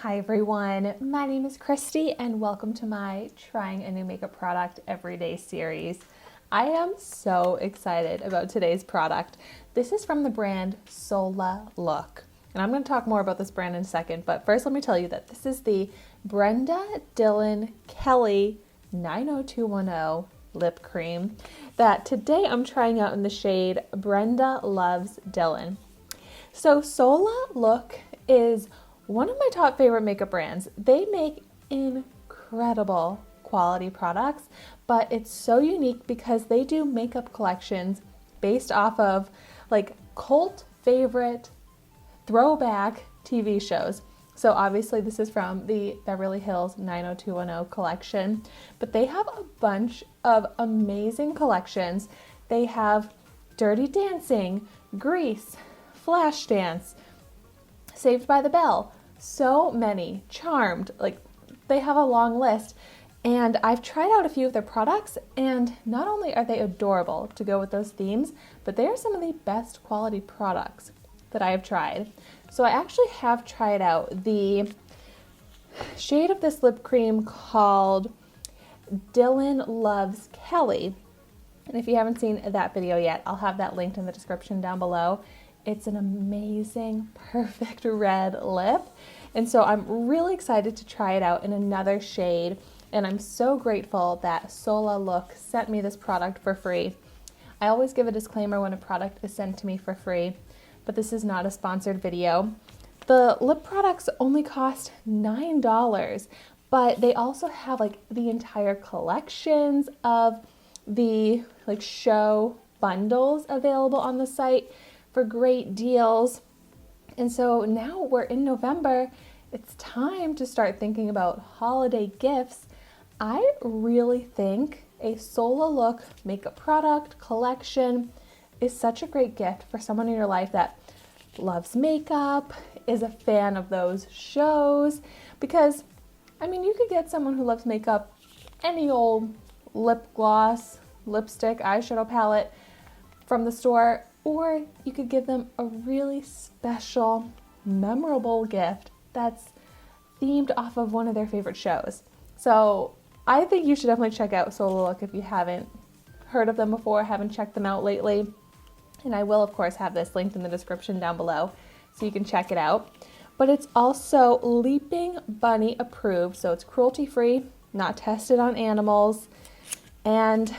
Hi everyone, my name is Christy and welcome to my Trying a New Makeup Product Everyday series. I am so excited about today's product. This is from the brand SOLA Look. And I'm going to talk more about this brand in a second, but first let me tell you that this is the Brenda Dylan Kelly 90210 lip cream that today I'm trying out in the shade Brenda Loves Dylan. So SOLA Look is one of my top favorite makeup brands. They make incredible quality products, but it's so unique because they do makeup collections based off of like cult favorite throwback TV shows. So obviously this is from the Beverly Hills 90210 collection, but they have a bunch of amazing collections. They have Dirty Dancing, Grease, Flashdance, Saved by the Bell, so many, Charmed, like they have a long list. And I've tried out a few of their products, and not only are they adorable to go with those themes, but they are some of the best quality products that I have tried. So I actually have tried out the shade of this lip cream called Dylan Loves Kelly. And if you haven't seen that video yet, I'll have that linked in the description down below. It's an amazing, perfect red lip. And so I'm really excited to try it out in another shade. And I'm so grateful that SOLA Look sent me this product for free. I always give a disclaimer when a product is sent to me for free, but this is not a sponsored video. The lip products only cost $9, but they also have like the entire collections of the like show bundles available on the site for great deals. And so now we're in November, it's time to start thinking about holiday gifts. I really think a SOLA Look makeup product collection is such a great gift for someone in your life that loves makeup, is a fan of those shows, because I mean, you could get someone who loves makeup any old lip gloss, lipstick, eyeshadow palette from the store, or you could give them a really special, memorable gift that's themed off of one of their favorite shows. So I think you should definitely check out SOLA Look if you haven't heard of them before, haven't checked them out lately. And I will, of course, have this linked in the description down below so you can check it out. But it's also Leaping Bunny approved, so it's cruelty-free, not tested on animals. And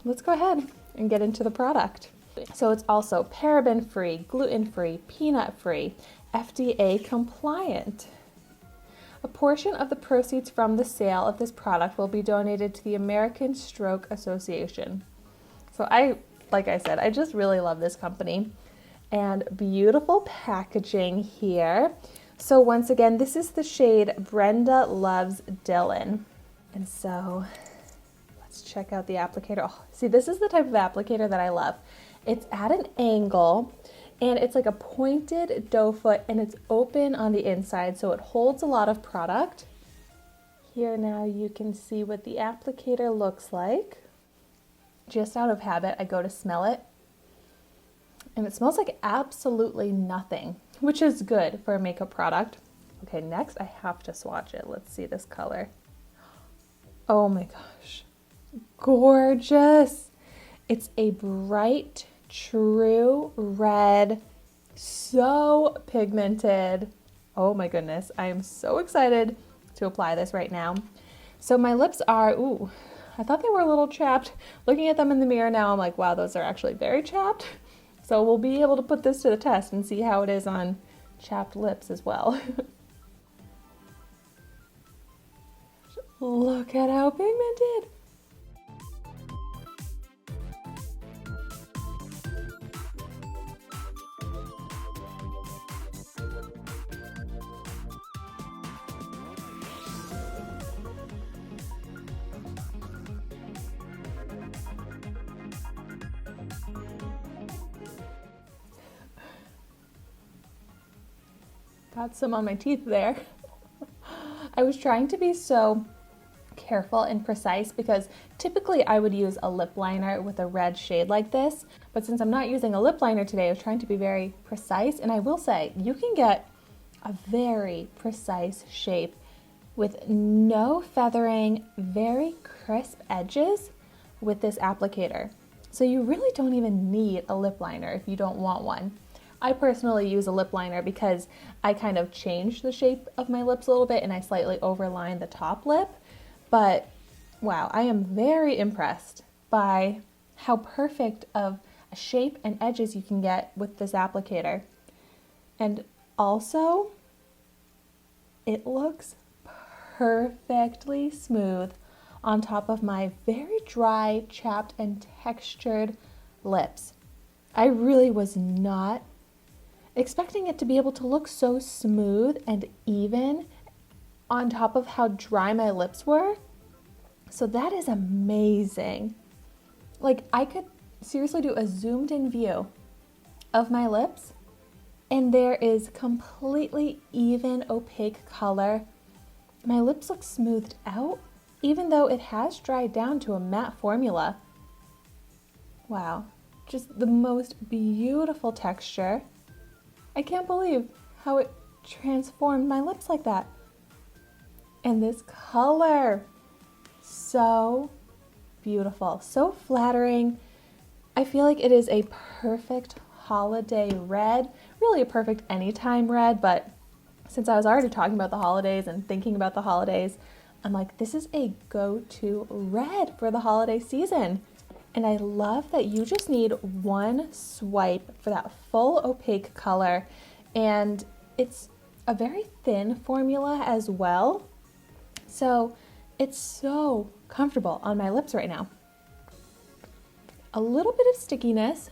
let's go ahead and get into the product. So it's also paraben-free, gluten-free, peanut-free, Fda Compliant. A portion of the proceeds from the sale of this product will be donated to the American Stroke Association. So like I said, I just really love this company. And beautiful packaging here. So once again, this is the shade Brenda Loves Dylan. And so let's check out the applicator. Oh, see, this is the type of applicator that I love. It's at an angle and it's like a pointed doe foot and it's open on the inside, so it holds a lot of product. Here now you can see what the applicator looks like. Just out of habit, I go to smell it and it smells like absolutely nothing, which is good for a makeup product. Okay, next I have to swatch it. Let's see this color. Oh my gosh, gorgeous. It's a bright, true red, so pigmented. Oh my goodness, I am so excited to apply this right now. So my lips are, ooh, I thought they were a little chapped. Looking at them in the mirror now, I'm like, wow, those are actually very chapped. So we'll be able to put this to the test and see how it is on chapped lips as well. Look at how pigmented. Got some on my teeth there. I was trying to be so careful and precise because typically I would use a lip liner with a red shade like this, but since I'm not using a lip liner today, I was trying to be very precise. And I will say, you can get a very precise shape with no feathering, very crisp edges with this applicator. So you really don't even need a lip liner if you don't want one. I personally use a lip liner because I kind of changed the shape of my lips a little bit and I slightly overlined the top lip. But wow, I am very impressed by how perfect of a shape and edges you can get with this applicator. And also, it looks perfectly smooth on top of my very dry, chapped, and textured lips. I really was not expecting it to be able to look so smooth and even on top of how dry my lips were. So that is amazing. Like, I could seriously do a zoomed in view of my lips and there is completely even opaque color. My lips look smoothed out even though it has dried down to a matte formula. Wow, just the most beautiful texture. I can't believe how it transformed my lips like that. And this color, so beautiful, so flattering. I feel like it is a perfect holiday red, really a perfect anytime red, but since I was already talking about the holidays and thinking about the holidays, I'm like, this is a go-to red for the holiday season. And I love that you just need one swipe for that full opaque color. And it's a very thin formula as well. So it's so comfortable on my lips right now. A little bit of stickiness,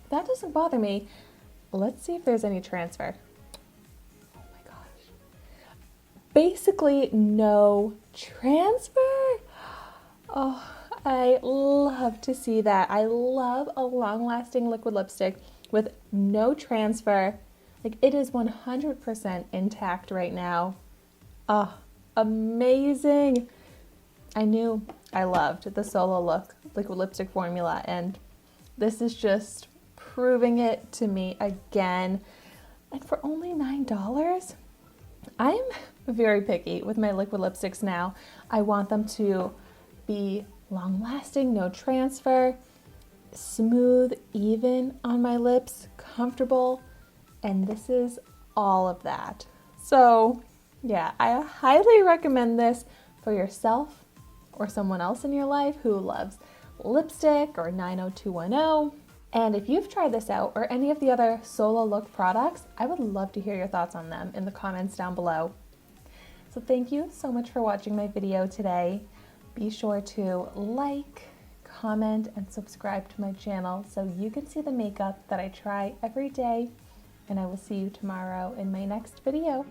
that doesn't bother me. Let's see if there's any transfer. Oh my gosh. Basically no transfer. Oh, I love to see that. I love a long-lasting liquid lipstick with no transfer. Like, it is 100% intact right now. Oh, amazing. I knew I loved the SOLA Look liquid lipstick formula, and this is just proving it to me again. And for only $9, I'm very picky with my liquid lipsticks now. I want them to be long-lasting, no transfer, smooth, even on my lips, comfortable, and this is all of that. So yeah, I highly recommend this for yourself or someone else in your life who loves lipstick or 90210. And if you've tried this out or any of the other SOLA Look products, I would love to hear your thoughts on them in the comments down below. So thank you so much for watching my video today. Be sure to like, comment, and subscribe to my channel so you can see the makeup that I try every day. And I will see you tomorrow in my next video.